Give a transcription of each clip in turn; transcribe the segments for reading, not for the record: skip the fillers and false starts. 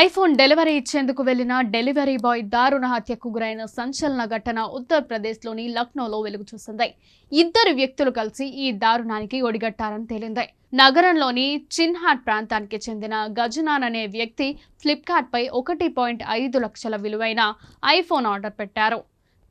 IPhone delivery ఇచ్చేందుకు వెళ్లిన delivery boy దారుణ హత్యకు గురైన సంచలన ఘటన ఉత్తరప్రదేశ్లోని లక్నోలో వెలుగు చూసింది. ఇద్దరు వ్యక్తులు కలిసి ఈ దారుణానికి ఒడిగట్టారని తేలింది. నగరంలోని చిన్హాట్ ప్రాంతానికి చెందిన గజనాన్ అనే వ్యక్తి ఫ్లిప్కార్ట్పై 1.5 లక్షల విలువైన ఐఫోన్ ఆర్డర్ పెట్టారు.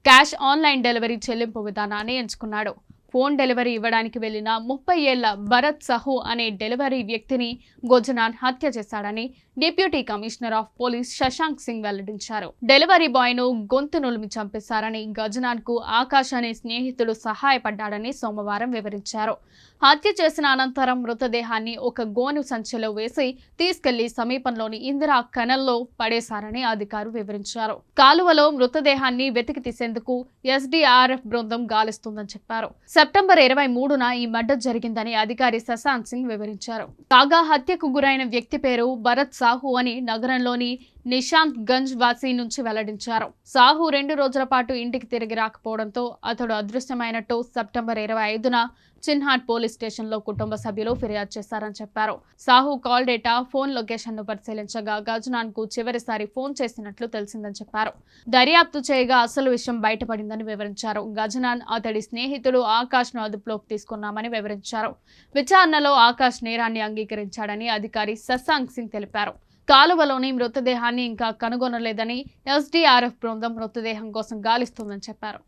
క్యాష్ ఆన్లైన్ డెలివరీ చెల్లింపు విధానాన్ని ఎంచుకున్నాడు. ఫోన్ డెలివరీ ఇవ్వడానికి వెళ్లిన 30 ఏళ్ల భరత్ సహు అనే డెలివరీ వ్యక్తిని గజనాన్ హత్య చేశాడని deputy commissioner of police Shashank Singh వెల్లడించారు. డెలివరీ బాయ్ ను గొంతు నులిమి చంపేశారని, గజనాన్ కు ఆకాష్ అనే స్నేహితుడు సహాయపడ్డాడని సోమవారం వివరించారు. హత్య చేసిన అనంతరం మృతదేహాన్ని ఒక గోను సంచిలో వేసి తీసుకెళ్లి సమీపంలోని ఇందిరా కెనాల్లో పడేశారని అధికారులు వివరించారు. కాలువలో మృతదేహాన్ని వెతికి తీసేందుకు ఎస్డీఆర్ఎఫ్ బృందం గాలిస్తుందని చెప్పారు. సెప్టెంబర్ 23న ఈ మర్డర్ జరిగిందని అధికారి శశాంక్ సింగ్ వివరించారు. కాగా హత్యకు గురైన వ్యక్తి పేరు భరత్ సాహు అని నగరంలోని నిశాంత్ గంజ్ వాసీ నుంచి వెల్లడించారు. సాహు 2 రోజుల పాటు ఇంటికి తిరిగి రాకపోవడంతో అతడు అదృశ్యమైనట్టు సెప్టెంబర్ 25న చిన్హాట్ పోలీస్ స్టేషన్లో కుటుంబ సభ్యులు ఫిర్యాదు చేశారని చెప్పారు. సాహు కాల్ డేటా, ఫోన్ లొకేషన్ను పరిశీలించగా గజనాన్ కు చివరిసారి ఫోన్ చేసినట్లు తెలిసిందని చెప్పారు. దర్యాప్తు చేయగా అసలు విషయం బయటపడిందని వివరించారు. గజనాన్, అతడి స్నేహితుడు ఆకాష్ ను అదుపులోకి తీసుకున్నామని వివరించారు. విచారణలో ఆకాష్ నేరాన్ని అంగీకరించాడని అధికారి శశాంక్ సింగ్ తెలిపారు. కాలువలోని మృతదేహాన్ని ఇంకా కనుగొనలేదని ఎస్డీఆర్ఎఫ్ బృందం మృతదేహం కోసం గాలిస్తుందని చెప్పారు.